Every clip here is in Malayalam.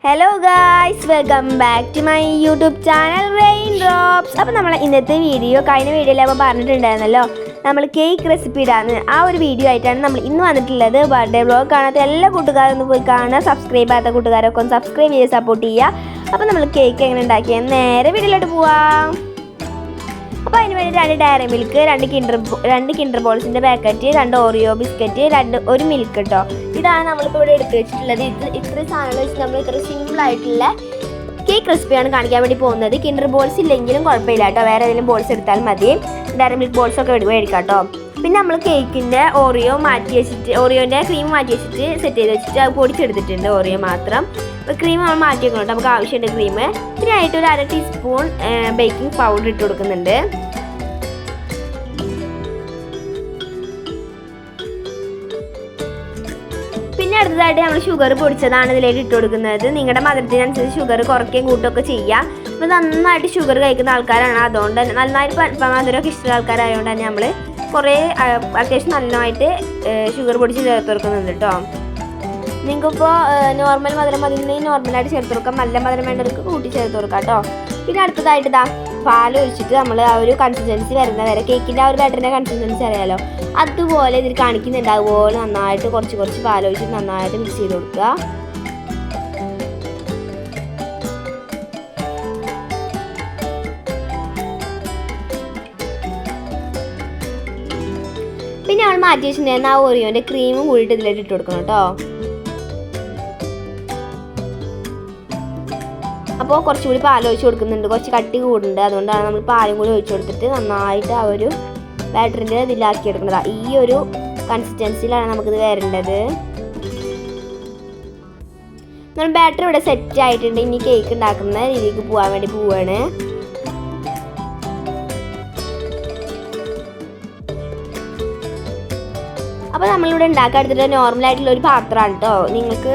Hello guys, welcome back to my YouTube channel rain drops. അപ്പോൾ നമ്മൾ ഇന്നത്തെ വീഡിയോ കഴിഞ്ഞ വീഡിയോയിൽ അപ്പോൾ പറഞ്ഞിട്ടുണ്ടായിരുന്നല്ലോ, നമ്മൾ കേക്ക് റെസിപ്പി ഇടാന്ന്. ആ ഒരു വീഡിയോ ആയിട്ടാണ് നമ്മൾ ഇന്ന് വന്നിട്ടുള്ളത്. ബർത്ത്ഡേ വ്ളോഗ് കാണാത്ത എല്ലാ കൂട്ടുകാരും ഒന്ന് പോയി കാണുക. സബ്സ്ക്രൈബ് ചെയ്യാത്ത കൂട്ടുകാരൊക്കെ ഒന്ന് സബ്സ്ക്രൈബ് ചെയ്ത് സപ്പോർട്ട് ചെയ്യുക. അപ്പോൾ നമ്മൾ കേക്ക് എങ്ങനെ ഉണ്ടാക്കിയാൽ നേരെ വീഡിയോയിലോട്ട് പോവാം. അപ്പോൾ അതിന് വേണ്ടി 2 ഡയറി മിൽക്ക്, 2 കിൻഡർ ബോൾസിൻ്റെ പാക്കറ്റ്, 2 ഓറിയോ ബിസ്ക്കറ്റ്, 1 മിൽക്ക് കേട്ടോ. ഇതാണ് നമ്മളിപ്പോൾ ഇവിടെ എടുത്ത് വെച്ചിട്ടുള്ളത്. ഇത്ര സാധനങ്ങൾ വെച്ച് നമ്മൾ ഇത്ര സിമ്പിളായിട്ടുള്ള കേക്ക് റെസിപ്പിയാണ് കാണിക്കാൻ വേണ്ടി പോകുന്നത്. കിൻഡർ ബോൾസ് ഇല്ലെങ്കിലും കുഴപ്പമില്ല കേട്ടോ, വേറെ ഏതെങ്കിലും ബോൾസ് എടുത്താൽ മതി. ഡയറി മിൽക്ക് ബോൾസൊക്കെ മേടിക്കാം കേട്ടോ. പിന്നെ നമ്മൾ കേക്കിൻ്റെ ഓറിയോൻ്റെ ക്രീം മാറ്റി വെച്ചിട്ട് സെറ്റ് ചെയ്ത് വെച്ചിട്ട് അത് പൊടിച്ചെടുത്തിട്ടുണ്ട്, ഓറിയോ മാത്രം. അപ്പോൾ ക്രീം നമ്മൾ മാറ്റി വെക്കണം കേട്ടോ, നമുക്ക് ആവശ്യമുണ്ട് ക്രീം. പിന്നെ ആയിട്ട് ഒരു 1/2 ടീസ്പൂൺ ബേക്കിംഗ് പൗഡർ ഇട്ട് കൊടുക്കുന്നുണ്ട്. പിന്നെ അടുത്തതായിട്ട് നമ്മൾ ഷുഗർ പൊടിച്ചതാണ് ഇതിലേക്ക് ഇട്ട് കൊടുക്കുന്നത്. നിങ്ങളുടെ മധുരത്തിനനുസരിച്ച് ഷുഗർ കുറയ്ക്കുകയും കൂട്ടുകയൊക്കെ ചെയ്യാം. അപ്പോൾ നന്നായിട്ട് ഷുഗർ കഴിക്കുന്ന ആൾക്കാരാണ്, അതുകൊണ്ട് തന്നെ നന്നായിട്ട് മധുരമൊക്കെ ഇഷ്ടമുള്ള ആൾക്കാരായതുകൊണ്ട് തന്നെ നമ്മൾ അത്യാവശ്യം നല്ലതായിട്ട് ഷുഗർ പൊടിച്ച് ചേർത്ത് കൊടുക്കുന്നുണ്ട് കേട്ടോ. നിങ്ങൾക്കിപ്പോൾ നോർമൽ മധുരം മതി നോർമലായിട്ട് ചേർത്ത് കൊടുക്കാം, നല്ല മധുരം വേണ്ടവർക്ക് കൂട്ടി ചേർത്ത് കൊടുക്കാം കേട്ടോ. പിന്നെ അടുത്തതായിട്ട് പാൽ ഒഴിച്ചിട്ട് നമ്മൾ ആ ഒരു കൺസിസ്റ്റൻസി വരുന്ന വരെ, കേക്കിൻ്റെ ആ ഒരു ബാറ്ററിൻ്റെ കൺസിസ്റ്റൻസി അറിയാമല്ലോ, അതുപോലെ ഇതിൽ കാണിക്കുന്നുണ്ട്. അതുപോലെ നന്നായിട്ട് കുറച്ച് പാലൊഴിച്ചിട്ട് നന്നായിട്ട് മിക്സ് ചെയ്ത് കൊടുക്കുക. പിന്നെ നമ്മൾ മാറ്റി വെച്ചിട്ടുണ്ടായിരുന്ന ആ ഓറിയോൻ്റെ ക്രീമും കൂടിയിട്ട് ഇതിലേക്ക് ഇട്ട് കൊടുക്കണം കേട്ടോ. അപ്പോൾ കുറച്ചുകൂടി പാൽ ഒഴിച്ച് കൊടുക്കുന്നുണ്ട്, കുറച്ച് കട്ടി കൂടുന്നുണ്ട്, അതുകൊണ്ടാണ് നമ്മൾ പാലും കൂടി ഒഴിച്ച് കൊടുത്തിട്ട് നന്നായിട്ട് ആ ഒരു ബാറ്ററിൻ്റെ ഇതിലാക്കി എടുക്കുന്നത്. ഈ ഒരു കൺസിസ്റ്റൻസിയിലാണ് നമുക്കിത് വരേണ്ടത്. നമ്മൾ ബാറ്ററി ഇവിടെ സെറ്റ് ആയിട്ടുണ്ട്. ഇനി കേക്ക് ഉണ്ടാക്കുന്ന രീതിക്ക് പോകാൻ വേണ്ടി പോവുകയാണ്. അപ്പോൾ നമ്മളിവിടെ ഉണ്ടാക്കാൻ എടുത്തിട്ട് നോർമലായിട്ടുള്ള ഒരു പാത്രമാണ് കേട്ടോ. നിങ്ങൾക്ക്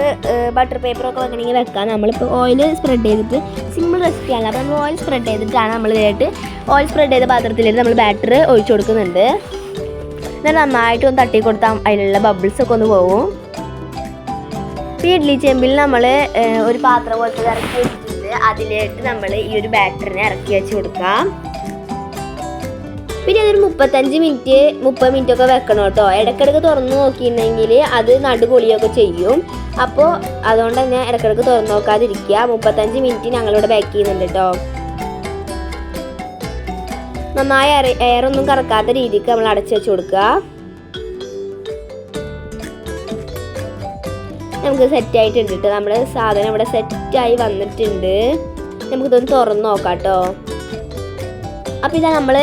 ബട്ടർ പേപ്പറൊക്കെ വെക്കണമെങ്കിൽ വെക്കാം. നമ്മളിപ്പോൾ ഓയിൽ സ്പ്രെഡ് ചെയ്തിട്ട് സിമ്പിൾ റെസിപ്പിയാണ്. അപ്പോൾ നമ്മൾ ഓയിൽ സ്പ്രെഡ് ചെയ്തിട്ടാണ് നമ്മളിതായിട്ട് ഓയിൽ സ്പ്രെഡ് ചെയ്ത പാത്രത്തിലേക്ക് നമ്മൾ ബാറ്റർ ഒഴിച്ചു കൊടുക്കുന്നുണ്ട്. എന്നാൽ നന്നായിട്ട് ഒന്ന് തട്ടി കൊടുത്താൽ അതിലുള്ള ബബിൾസൊക്കെ ഒന്ന് പോകും. ഈ ഇഡ്ഡലി ചെമ്പിൽ നമ്മൾ ഒരു പാത്രം പോലത്തെ ഇറക്കി വെച്ചിട്ടുണ്ട്. അതിലേക്ക് നമ്മൾ ഈ ഒരു ബാറ്ററിനെ ഇറക്കി വെച്ച് കൊടുക്കാം. പിന്നെ അതൊരു 30 മിനിറ്റ് ഒക്കെ വെക്കണം കേട്ടോ. ഇടയ്ക്കിടയ്ക്ക് തുറന്നു നോക്കിയിട്ടുണ്ടെങ്കിൽ അത് നടുപൊളിയൊക്കെ ചെയ്യും. അപ്പോൾ അതുകൊണ്ട് തന്നെ ഇടയ്ക്കിടയ്ക്ക് തുറന്നു നോക്കാതിരിക്കുക. 35 മിനിറ്റ് ഞങ്ങളിവിടെ ബേക്ക് ചെയ്യുന്നുണ്ട് കേട്ടോ. നന്നായി എയറൊന്നും കറക്കാത്ത രീതിക്ക് നമ്മൾ അടച്ചു വെച്ച് കൊടുക്കുക. നമുക്ക് സെറ്റായിട്ടുണ്ട് കേട്ടോ. നമ്മുടെ സാധനം ഇവിടെ സെറ്റായി വന്നിട്ടുണ്ട്. നമുക്കിതൊന്ന് തുറന്ന് നോക്കാം കേട്ടോ. അപ്പോൾ ഇതാ നമ്മൾ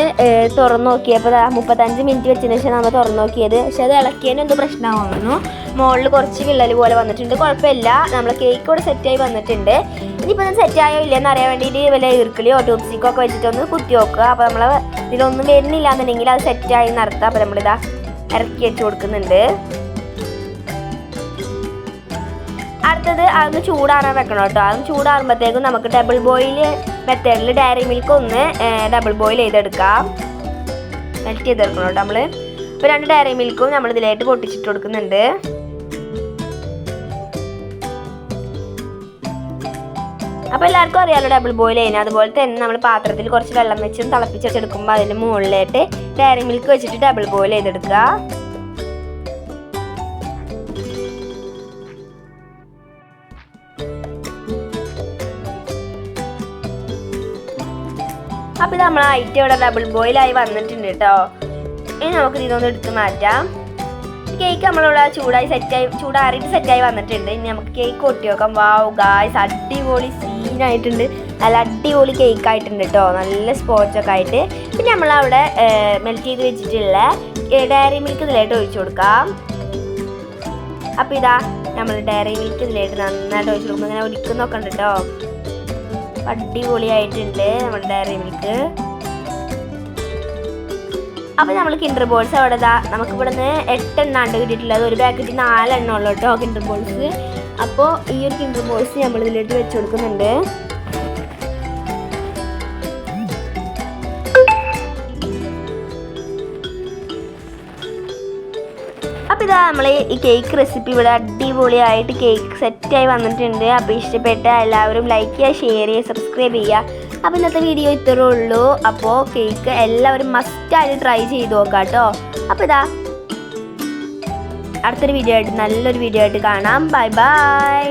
തുറന്ന് നോക്കിയപ്പോൾ 35 മിനിറ്റ് വെച്ചതിന് ശേഷം നമ്മൾ തുറന്ന് നോക്കിയത്. പക്ഷെ അത് ഇളക്കിയതിന് എന്തോ പ്രശ്നമാകുന്നു. മുകളിൽ കുറച്ച് വിള്ളൽ പോലെ വന്നിട്ടുണ്ട്. കുഴപ്പമില്ല, നമ്മൾ കേക്ക് കൂടെ സെറ്റായി വന്നിട്ടുണ്ട്. ഇനിയിപ്പോൾ ഇത് സെറ്റായോ ഇല്ലയെന്ന് അറിയാൻ വേണ്ടിയിട്ട് വല്ല ഈർക്കിളിയോ ടൂപ്സിക്കോ ഒക്കെ വെച്ചിട്ടൊന്ന് കുത്തി നോക്കുക. അപ്പോൾ നമ്മൾ ഇതിലൊന്നും വരുന്നില്ല എന്നുണ്ടെങ്കിൽ അത് സെറ്റായി നടത്താം. അപ്പോൾ നമ്മളിതാ ഇറക്കി വെച്ച് കൊടുക്കുന്നുണ്ട്. അടുത്തത് അതൊന്ന് ചൂടാറാൻ വെക്കണം കേട്ടോ. അതൊന്ന് ചൂടാറുമ്പോഴത്തേക്കും നമുക്ക് ഡബിൾ ബോയിൽ മെത്തേഡിൽ ഡയറി മിൽക്ക് ഒന്ന് ഡബിൾ ബോയിൽ ചെയ്തെടുക്കാം, മെൽറ്റ് ചെയ്തെടുക്കണം കേട്ടോ നമ്മൾ. ഇപ്പോൾ 2 ഡയറി മിൽക്കും നമ്മൾ ഇതിലായിട്ട് പൊട്ടിച്ചിട്ട് കൊടുക്കുന്നുണ്ട്. അപ്പോൾ എല്ലാവർക്കും അറിയാമല്ലോ ഡബിൾ ബോയിൽ ചെയ്യുന്നത്. അതുപോലെ തന്നെ നമ്മൾ പാത്രത്തിൽ കുറച്ച് വെള്ളം വെച്ചും തിളപ്പിച്ചെടുക്കുമ്പോൾ അതിൻ്റെ മുകളിലായിട്ട് ഡയറി മിൽക്ക് വെച്ചിട്ട് ഡബിൾ ബോയിൽ ചെയ്തെടുക്കുക. അപ്പോൾ ഇത് നമ്മൾ ഐറ്റം ഇവിടെ ഡബിൾ ബോയിലായി വന്നിട്ടുണ്ട് കേട്ടോ. ഇനി നമുക്ക് ഇതൊന്ന് എടുത്ത് മാറ്റാം. കേക്ക് നമ്മളിവിടെ ചൂടാറിയിട്ട് സെറ്റായി വന്നിട്ടുണ്ട്. ഇനി നമുക്ക് കേക്ക് കൊട്ടി വെക്കാം. വാവ് ഗായ്സ്, അടിപൊളി സീനായിട്ടുണ്ട്. നല്ല അടിപൊളി കേക്ക് ആയിട്ടുണ്ട് കേട്ടോ, നല്ല സ്പോഞ്ചൊക്കെ ആയിട്ട്. പിന്നെ നമ്മളവിടെ മെൽറ്റ് ചെയ്ത് വെച്ചിട്ടുള്ള ഡയറി മിൽക്ക് ഇതിലായിട്ട് ഒഴിച്ചു കൊടുക്കാം. അപ്പോൾ ഇതാ നമ്മൾ ഡയറി മിൽക്ക് ഇതിലായിട്ട് നന്നായിട്ട് ഒഴിച്ചു കൊടുക്കുമ്പോൾ ഇങ്ങനെ ഒഴിക്കുന്നൊക്കെ ഉണ്ട് കേട്ടോ. അടിപൊളിയായിട്ടുണ്ട് നമ്മുടെ ഡയറി മിൽക്ക്. അപ്പോൾ നമ്മൾ കിൻഡർ ബോൾസ് അവിടെ നമുക്കിവിടെ നിന്ന് 8 എണ്ണാണ്ട് കിട്ടിയിട്ടുള്ളത്. ഒരു പാക്കറ്റിൽ 4 എണ്ണം ഉള്ളൂ കേട്ടോ കിൻഡർ ബോൾസ്. അപ്പോൾ ഈ ഒരു കിൻഡർ ബോൾസ് നമ്മൾ ഇതിലേക്ക് വെച്ച് കൊടുക്കുന്നുണ്ട്. അപ്പോൾ ഇതാ നമ്മൾ ഈ കേക്ക് റെസിപ്പി ഇവിടെ അടിപൊളിയായിട്ട് കേക്ക് സെറ്റായി വന്നിട്ടുണ്ട്. അപ്പോൾ ഇഷ്ടപ്പെട്ട എല്ലാവരും ലൈക്ക് ചെയ്യുക, ഷെയർ ചെയ്യുക, സബ്സ്ക്രൈബ് ചെയ്യുക. അപ്പോൾ ഇന്നത്തെ വീഡിയോ ഇത്രേ ഉള്ളൂ. അപ്പോൾ കേക്ക് എല്ലാവരും മസ്റ്റായിട്ട് ട്രൈ ചെയ്ത് നോക്കാം കേട്ടോ. അപ്പോൾ ഇതാ അടുത്തൊരു വീഡിയോ ആയിട്ട് നല്ലൊരു വീഡിയോ ആയിട്ട് കാണാം. Bye bye.